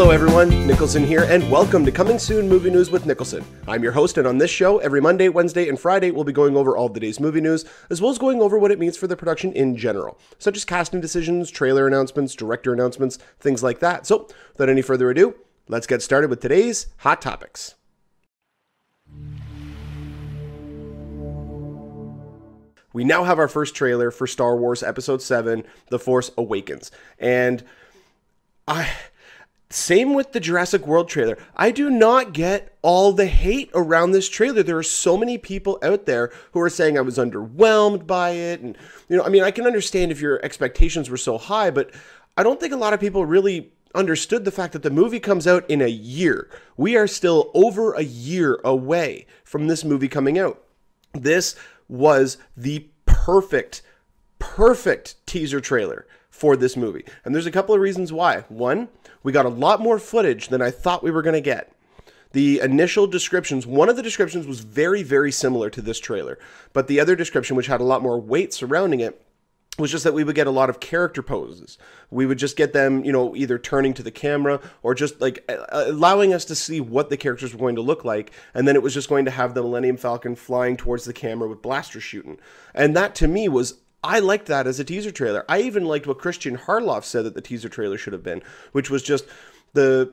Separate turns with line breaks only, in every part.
Hello everyone, Niklsun here, and welcome to Coming Soon Movie News with Niklsun. I'm your host, and on this show, every Monday, Wednesday, and Friday, we'll be going over all of the day's movie news, as well as going over what it means for the production in general, such as casting decisions, trailer announcements, director announcements, things like that. So, without any further ado, let's get started with today's Hot Topics. We now have our first trailer for Star Wars Episode 7, The Force Awakens, and same with the Jurassic World trailer. I do not get all the hate around this trailer. There are so many people out there who are saying I was underwhelmed by it. And, I can understand if your expectations were so high, but I don't think a lot of people really understood the fact that the movie comes out in a year. We are still over a year away from this movie coming out. This was the perfect teaser trailer for this movie. And there's a couple of reasons why. One, we got a lot more footage than I thought we were going to get. The initial descriptions, one of the descriptions was very similar to this trailer, but the other description, which had a lot more weight surrounding it, was just that we would get a lot of character poses. We would just get them, either turning to the camera or just like allowing us to see what the characters were going to look like. And then it was just going to have the Millennium Falcon flying towards the camera with blasters shooting. And that to me I liked that as a teaser trailer. I even liked what Christian Harloff said that the teaser trailer should have been, which was just the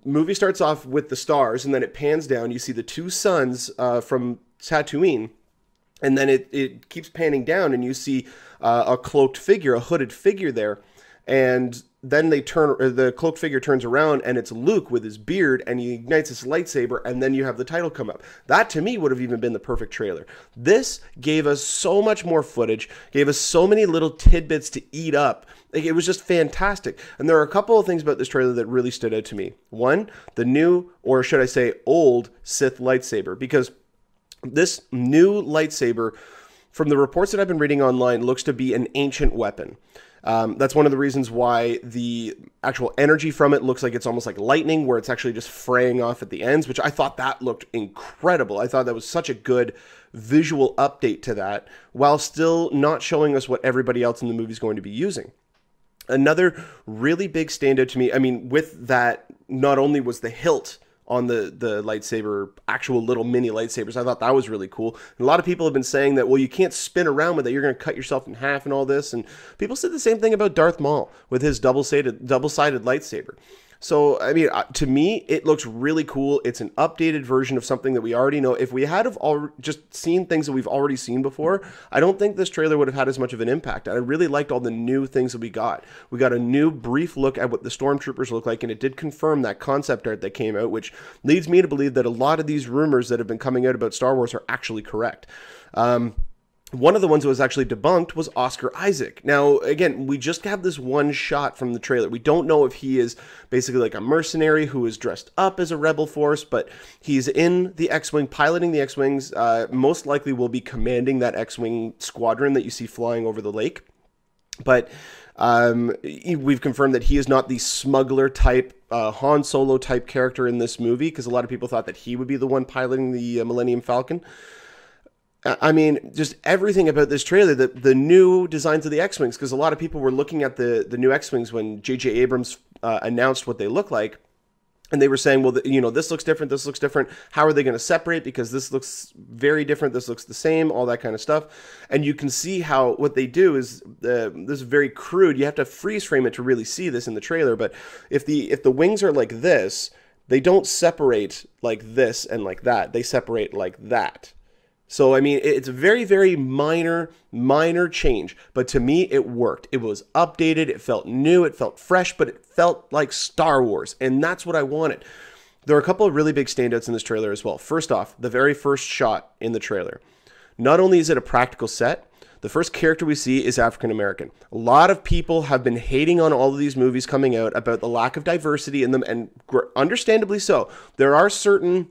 movie starts off with the stars and then it pans down. You see the two suns from Tatooine, and then it keeps panning down and you see a cloaked figure, a hooded figure there. And then the cloaked figure turns around and it's Luke with his beard and he ignites his lightsaber, and then you have the title come up. That to me would have even been the perfect trailer. This gave us so much more footage, gave us so many little tidbits to eat up. It was just fantastic. And there are a couple of things about this trailer that really stood out to me. One, the new, or should I say old, Sith lightsaber, because this new lightsaber, from the reports that I've been reading online, looks to be an ancient weapon. That's one of the reasons why the actual energy from it looks like it's almost like lightning, where it's actually just fraying off at the ends, which I thought that looked incredible. I thought that was such a good visual update to that, while still not showing us what everybody else in the movie is going to be using. Another really big standout to me, with that, not only was the hilt on the lightsaber, actual little mini lightsabers. I thought that was really cool. And a lot of people have been saying that, well, you can't spin around with it. You're going to cut yourself in half and all this. And people said the same thing about Darth Maul with his double-sided lightsaber. So, to me, it looks really cool. It's an updated version of something that we already know. If we had just seen things that we've already seen before, I don't think this trailer would have had as much of an impact. I really liked all the new things that we got. We got a new brief look at what the stormtroopers look like, and it did confirm that concept art that came out, which leads me to believe that a lot of these rumors that have been coming out about Star Wars are actually correct. One of the ones that was actually debunked was Oscar Isaac. Now, again, we just have this one shot from the trailer. We don't know if he is basically like a mercenary who is dressed up as a rebel force, but he's in the X-Wing, piloting the X-Wings, most likely will be commanding that X-Wing squadron that you see flying over the lake. But we've confirmed that he is not the smuggler type, Han Solo type character in this movie, because a lot of people thought that he would be the one piloting the Millennium Falcon. Just everything about this trailer, the new designs of the X-Wings, because a lot of people were looking at the new X-Wings when J.J. Abrams announced what they look like, and they were saying, well, this looks different, this looks different. How are they going to separate? Because this looks very different, this looks the same, all that kind of stuff. And you can see how what they do is, this is very crude. You have to freeze frame it to really see this in the trailer. But if the wings are like this, they don't separate like this and like that. They separate like that. So, it's a very minor change, but to me, it worked. It was updated, it felt new, it felt fresh, but it felt like Star Wars, and that's what I wanted. There are a couple of really big standouts in this trailer as well. First off, the very first shot in the trailer. Not only is it a practical set, the first character we see is African American. A lot of people have been hating on all of these movies coming out about the lack of diversity in them, and understandably so. There are certain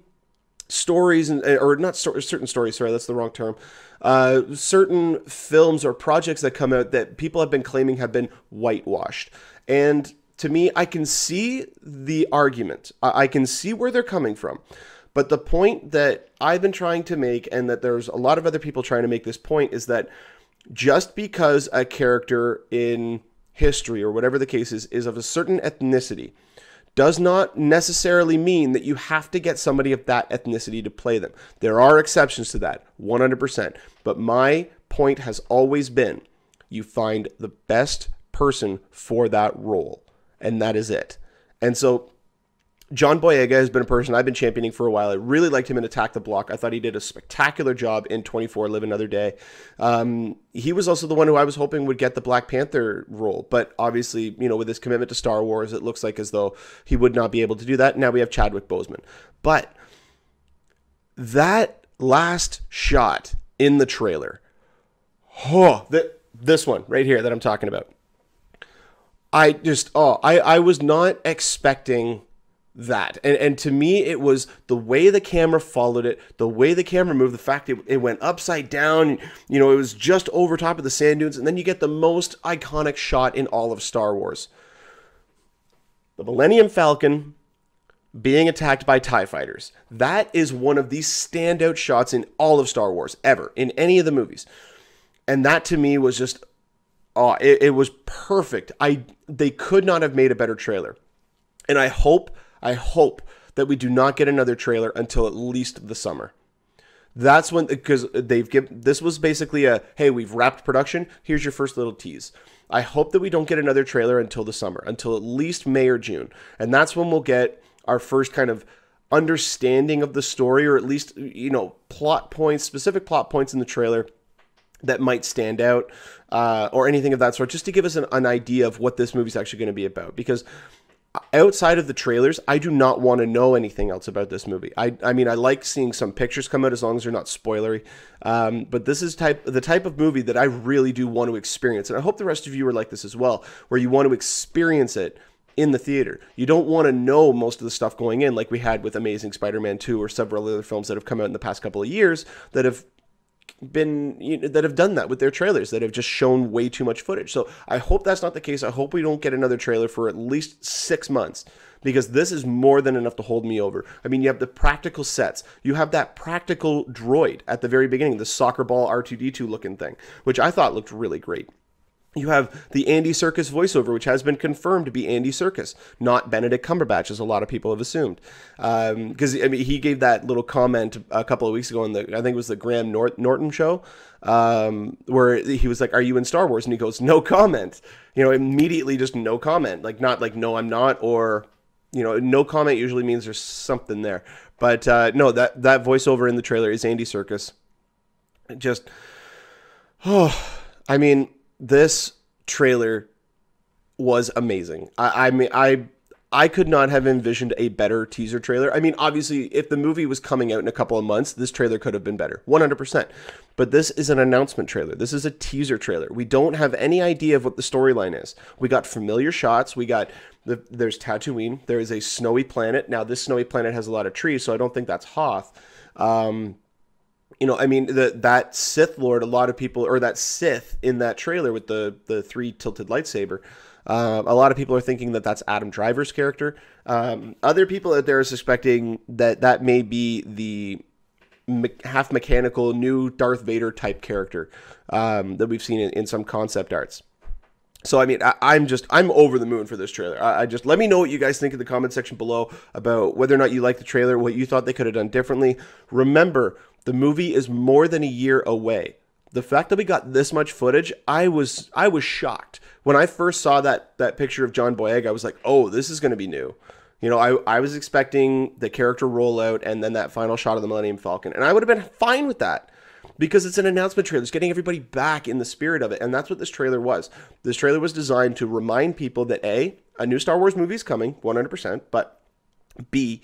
stories, certain stories, sorry, that's the wrong term. Certain films or projects that come out that people have been claiming have been whitewashed. And to me, I can see the argument. I can see where they're coming from. But the point that I've been trying to make, and that there's a lot of other people trying to make this point, is that just because a character in history, or whatever the case is of a certain ethnicity, does not necessarily mean that you have to get somebody of that ethnicity to play them. There are exceptions to that, 100%. But my point has always been, you find the best person for that role, and that is it. And so John Boyega has been a person I've been championing for a while. I really liked him in Attack the Block. I thought he did a spectacular job in 24 Live Another Day. He was also the one who I was hoping would get the Black Panther role. But obviously, you know, with his commitment to Star Wars, it looks like as though he would not be able to do that. Now we have Chadwick Boseman. But that last shot in the trailer, this one right here that I'm talking about, I was not expecting that. And to me, it was the way the camera followed it, the way the camera moved, the fact it went upside down, you know, it was just over top of the sand dunes, and then you get the most iconic shot in all of Star Wars. The Millennium Falcon being attacked by TIE fighters. That is one of the standout shots in all of Star Wars, ever, in any of the movies. And that to me was just, it was perfect. They could not have made a better trailer. And I hope that we do not get another trailer until at least the summer. That's when, because this was basically hey, we've wrapped production, here's your first little tease. I hope that we don't get another trailer until the summer, until at least May or June. And that's when we'll get our first kind of understanding of the story, or at least, you know, specific plot points in the trailer that might stand out, or anything of that sort, just to give us an idea of what this movie's actually going to be about. Because outside of the trailers, I do not want to know anything else about this movie. I mean, I like seeing some pictures come out as long as they're not spoilery. But this is the type of movie that I really do want to experience. And I hope the rest of you are like this as well, where you want to experience it in the theater. You don't want to know most of the stuff going in, like we had with Amazing Spider-Man 2 or several other films that have come out in the past couple of years that have done that with their trailers, that have just shown way too much footage. So I hope that's not the case. I hope we don't get another trailer for at least 6 months, because this is more than enough to hold me over. I mean, you have the practical sets. You have that practical droid at the very beginning, the soccer ball R2-D2 looking thing, which I thought looked really great. You have the Andy Serkis voiceover, which has been confirmed to be Andy Serkis, not Benedict Cumberbatch, as a lot of people have assumed. Because I mean, he gave that little comment a couple of weeks ago on I think it was the Graham Norton show, where he was like, "Are you in Star Wars?" And he goes, "No comment." You know, immediately just no comment, like not like "No, I'm not," or, you know, no comment usually means there's something there. But no, that voiceover in the trailer is Andy Serkis. Just, I mean, this trailer was amazing. I mean, I could not have envisioned a better teaser trailer. I mean, obviously, if the movie was coming out in a couple of months, this trailer could have been better, 100%. But this is an announcement trailer. This is a teaser trailer. We don't have any idea of what the storyline is. We got familiar shots. We got, there's Tatooine. There is a snowy planet. Now, this snowy planet has a lot of trees, so I don't think that's Hoth. You know, I mean, that Sith Lord, a lot of people, or that Sith in that trailer with the three tilted lightsaber, a lot of people are thinking that that's Adam Driver's character. Other people out there are suspecting that may be the half mechanical new Darth Vader type character that we've seen in some concept arts. So, I mean, I'm over the moon for this trailer. Let me know what you guys think in the comment section below about whether or not you like the trailer, what you thought they could have done differently. Remember, the movie is more than a year away. The fact that we got this much footage, I was shocked. When I first saw that picture of John Boyega, I was like, oh, this is going to be new. You know, I was expecting the character rollout and then that final shot of the Millennium Falcon. And I would have been fine with that, because it's an announcement trailer. It's getting everybody back in the spirit of it. And that's what this trailer was. This trailer was designed to remind people that A, a new Star Wars movie is coming, 100%, but B,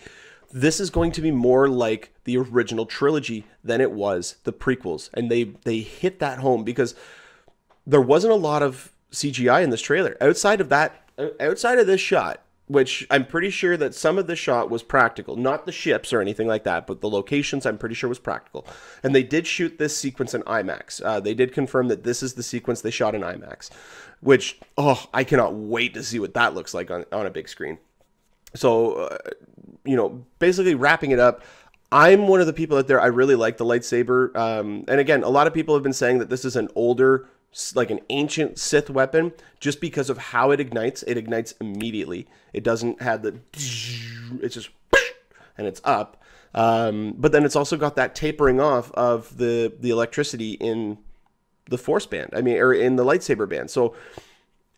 this is going to be more like the original trilogy than it was the prequels. And they hit that home, because there wasn't a lot of CGI in this trailer. Outside of this shot, which I'm pretty sure that some of the shot was practical, not the ships or anything like that, but the locations I'm pretty sure was practical. And they did shoot this sequence in IMAX. They did confirm that this is the sequence they shot in IMAX, which, I cannot wait to see what that looks like on a big screen. So, you know, basically wrapping it up, I'm one of the people out there, I really like the lightsaber. And again, a lot of people have been saying that this is an older like an ancient Sith weapon, just because of how it ignites. It ignites immediately. It doesn't have the, it's just, and it's up. But then it's also got that tapering off of the electricity in the Force band. I mean, or in the lightsaber band. So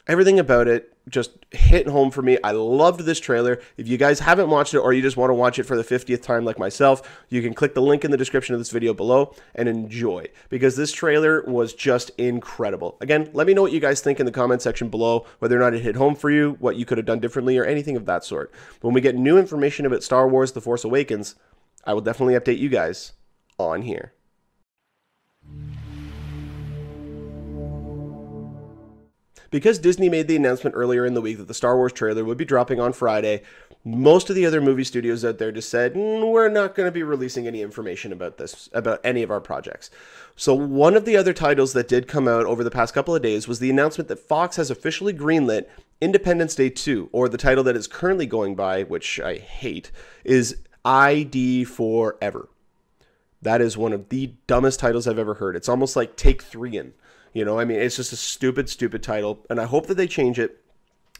everything about it just hit home for me. I loved this trailer. If you guys haven't watched it, or you just want to watch it for the 50th time like myself, you can click the link in the description of this video below and enjoy, because this trailer was just incredible. Again, let me know what you guys think in the comment section below, whether or not it hit home for you, what you could have done differently, or anything of that sort. When we get new information about Star Wars The Force Awakens, I will definitely update you guys on here. Because Disney made the announcement earlier in the week that the Star Wars trailer would be dropping on Friday, most of the other movie studios out there just said, we're not going to be releasing any information about this, about any of our projects. So one of the other titles that did come out over the past couple of days was the announcement that Fox has officially greenlit Independence Day 2, or the title that is currently going by, which I hate, is ID Forever. That is one of the dumbest titles I've ever heard. It's almost like Take 3 in. You know, I mean, it's just a stupid, stupid title, and I hope that they change it,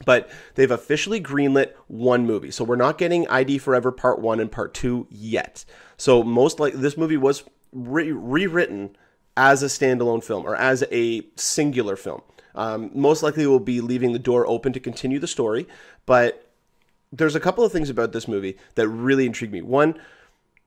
but they've officially greenlit one movie. So we're not getting ID Forever Part 1 and Part 2 yet. So most likely, this movie was rewritten as a standalone film, or as a singular film. Most likely we'll be leaving the door open to continue the story, but there's a couple of things about this movie that really intrigue me. One,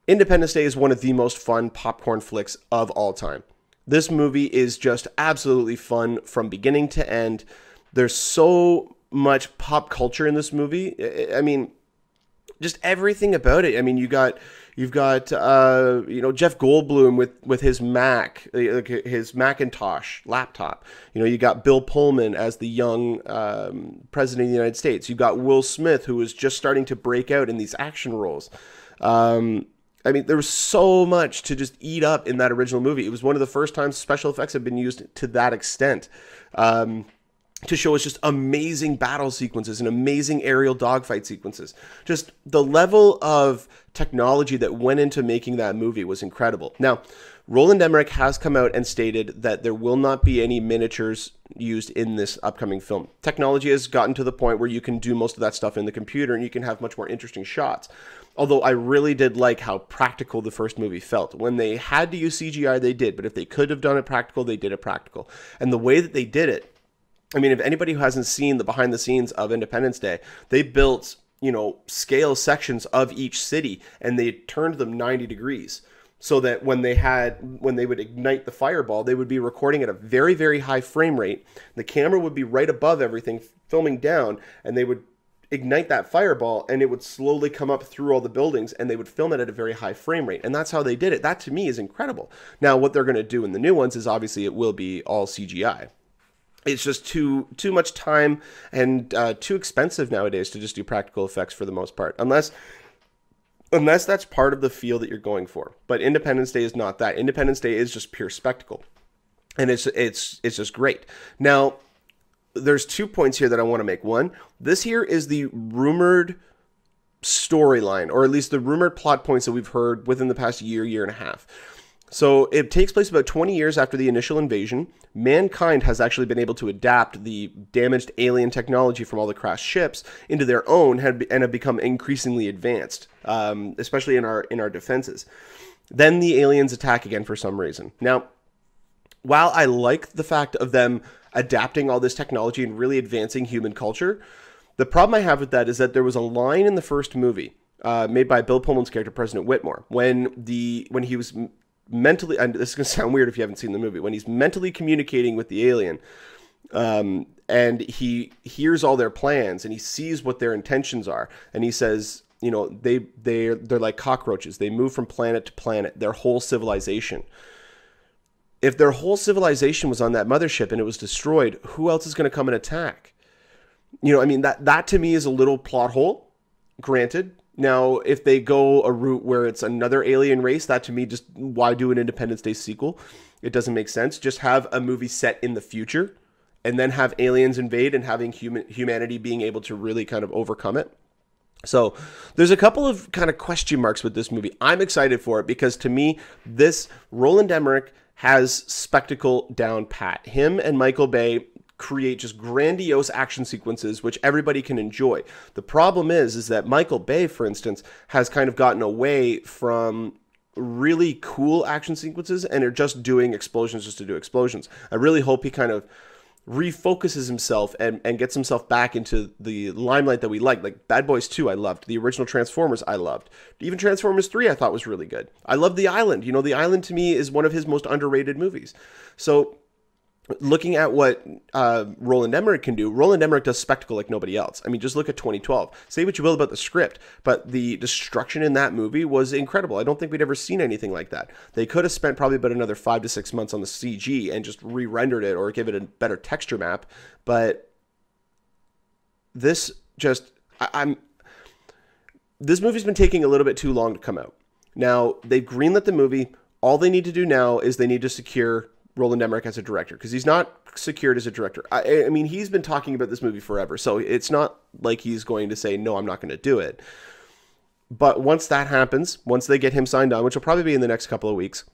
Independence Day is one of the most fun popcorn flicks of all time. This movie is just absolutely fun from beginning to end. There's so much pop culture in this movie. I mean, just everything about it. I mean, you've got you know, Jeff Goldblum with his Mac, like his Macintosh laptop. You know, you got Bill Pullman as the young president of the United States. You got Will Smith, who was just starting to break out in these action roles. I mean, there was so much to just eat up in that original movie. It was one of the first times special effects have been used to that extent, to show us just amazing battle sequences and amazing aerial dogfight sequences. Just the level of technology that went into making that movie was incredible. Now, Roland Emmerich has come out and stated that there will not be any miniatures used in this upcoming film. Technology has gotten to the point where you can do most of that stuff in the computer and you can have much more interesting shots. Although I really did like how practical the first movie felt. When they had to use CGI, they did. But if they could have done it practical, they did it practical. And the way that they did it, I mean, if anybody who hasn't seen the behind the scenes of Independence Day, they built, you know, scale sections of each city and they turned them 90 degrees. So that when they would ignite the fireball, they would be recording at a very, very high frame rate. The camera would be right above everything, filming down, and they would ignite that fireball and it would slowly come up through all the buildings and they would film it at a very high frame rate. And that's how they did it. That to me is incredible. Now, what they're going to do in the new ones is obviously it will be all CGI. It's just too much time and too expensive nowadays to just do practical effects for the most part. Unless that's part of the feel that you're going for. But Independence Day is not that. Independence Day is just pure spectacle. And it's just great. Now, there's 2 points here that I want to make. One, this here is the rumored storyline, or at least the rumored plot points that we've heard within the past year and a half. So it takes place about 20 years after the initial invasion. Mankind has actually been able to adapt the damaged alien technology from all the crashed ships into their own and have become increasingly advanced, especially in our defenses. Then the aliens attack again for some reason. Now, while I like the fact of them adapting all this technology and really advancing human culture, the problem I have with that is that there was a line in the first movie made by Bill Pullman's character, President Whitmore, when he was mentally, and this is going to sound weird if you haven't seen the movie, when he's mentally communicating with the alien, and he hears all their plans and he sees what their intentions are, and he says, you know, they're like cockroaches. They move from planet to planet, their whole civilization. If their whole civilization was on that mothership and it was destroyed, who else is going to come and attack? You know, I mean, that to me is a little plot hole, granted. Now, if they go a route where it's another alien race, that to me, just why do an Independence Day sequel? It doesn't make sense. Just have a movie set in the future and then have aliens invade and having humanity being able to really kind of overcome it. So there's a couple of kind of question marks with this movie. I'm excited for it because to me, this Roland Emmerich has spectacle down pat. Him and Michael Bay create just grandiose action sequences which everybody can enjoy. The problem is that Michael Bay, for instance, has kind of gotten away from really cool action sequences and are just doing explosions just to do explosions. I really hope he kind of refocuses himself and gets himself back into the limelight that we like. Like Bad Boys 2, I loved. The original Transformers, I loved. Even Transformers 3, I thought was really good. I love The Island. You know, The Island to me is one of his most underrated movies. So looking at what Roland Emmerich can do, Roland Emmerich does spectacle like nobody else. I mean, just look at 2012. Say what you will about the script, but the destruction in that movie was incredible. I don't think we'd ever seen anything like that. They could have spent probably about another 5 to 6 months on the CG and just re-rendered it or give it a better texture map. But this just, this movie's been taking a little bit too long to come out. Now, they've greenlit the movie. All they need to do now is they need to secure Roland Emmerich as a director, because he's not secured as a director. I mean, he's been talking about this movie forever, so it's not like he's going to say, no, I'm not going to do it. But once that happens, once they get him signed on, which will probably be in the next couple of weeks,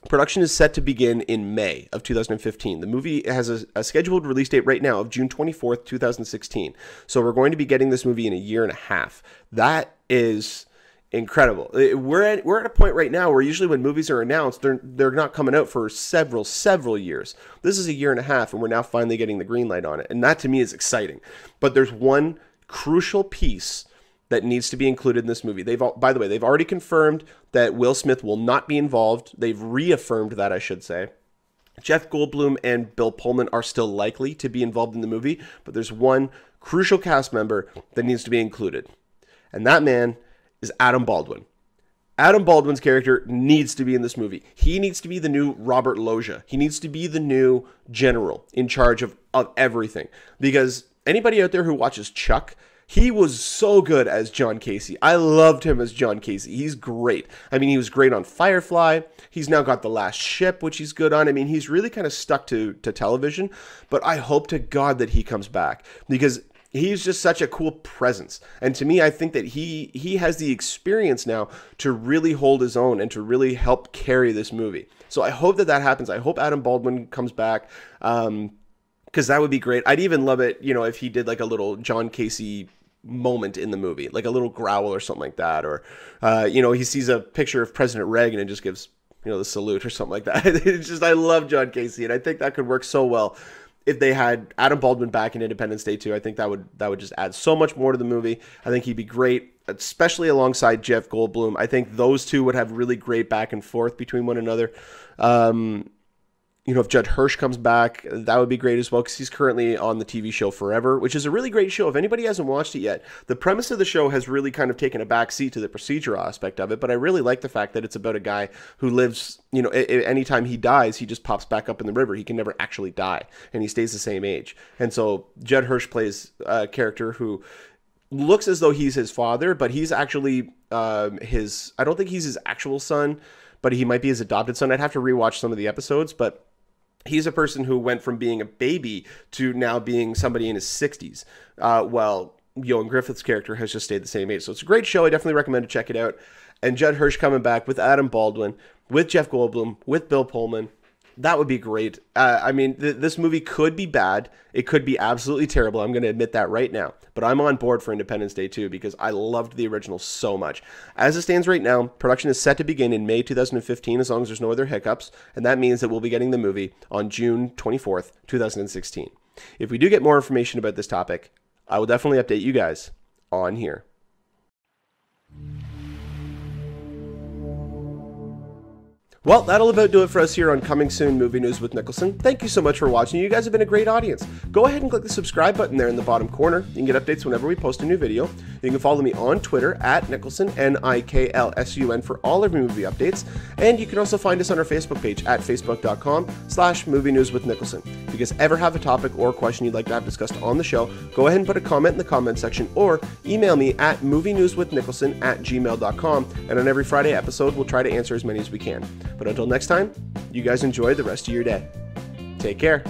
production is set to begin in May of 2015. The movie has a scheduled release date right now of June 24th, 2016. So we're going to be getting this movie in a year and a half. That is incredible. We're at a point right now where usually when movies are announced, they're not coming out for several years. This is a year and a half, and we're now finally getting the green light on it. And that to me is exciting. But there's one crucial piece that needs to be included in this movie. By the way, they've already confirmed that Will Smith will not be involved. They've reaffirmed that, I should say. Jeff Goldblum and Bill Pullman are still likely to be involved in the movie, but there's one crucial cast member that needs to be included. And that man is Adam Baldwin. Adam Baldwin's character needs to be in this movie. He needs to be the new Robert Loggia. He needs to be the new general in charge of everything. Because anybody out there who watches Chuck, he was so good as John Casey. I loved him as John Casey. He's great. I mean, he was great on Firefly. He's now got The Last Ship, which he's good on. I mean, he's really kind of stuck to television. But I hope to God that he comes back, because he's just such a cool presence. And to me, I think that he has the experience now to really hold his own and to really help carry this movie. So I hope that happens. I hope Adam Baldwin comes back, because that would be great. I'd even love it, you know, if he did like a little John Casey moment in the movie, like a little growl or something like that. Or, you know, he sees a picture of President Reagan and just gives, you know, the salute or something like that. It's just, I love John Casey, and I think that could work so well. If they had Adam Baldwin back in Independence Day 2, I think that would just add so much more to the movie. I think he'd be great, especially alongside Jeff Goldblum. I think those two would have really great back and forth between one another. You know, if Judd Hirsch comes back, that would be great as well, because he's currently on the TV show Forever, which is a really great show. If anybody hasn't watched it yet, the premise of the show has really kind of taken a back seat to the procedural aspect of it, but I really like the fact that it's about a guy who lives, you know, anytime he dies, he just pops back up in the river. He can never actually die, and he stays the same age. And so Judd Hirsch plays a character who looks as though he's his father, but he's actually I don't think he's his actual son, but he might be his adopted son. I'd have to rewatch some of the episodes, but he's a person who went from being a baby to now being somebody in his 60s, while Ioan Gruffudd's character has just stayed the same age. So it's a great show. I definitely recommend to check it out. And Judd Hirsch coming back with Adam Baldwin, with Jeff Goldblum, with Bill Pullman. That would be great. I mean, this movie could be bad. It could be absolutely terrible. I'm going to admit that right now. But I'm on board for Independence Day 2 because I loved the original so much. As it stands right now, production is set to begin in May 2015 as long as there's no other hiccups. And that means that we'll be getting the movie on June 24th, 2016. If we do get more information about this topic, I will definitely update you guys on here. Well, that'll about do it for us here on Coming Soon Movie News with Niklsun. Thank you so much for watching. You guys have been a great audience. Go ahead and click the subscribe button there in the bottom corner. You can get updates whenever we post a new video. You can follow me on Twitter at Niklsun, Niklsun, for all of your movie updates. And you can also find us on our Facebook page at facebook.com/Movie News with Niklsun. If you guys ever have a topic or question you'd like to have discussed on the show, go ahead and put a comment in the comment section or email me at movienewswithniklsun@gmail.com. And on every Friday episode, we'll try to answer as many as we can. But until next time, you guys enjoy the rest of your day. Take care.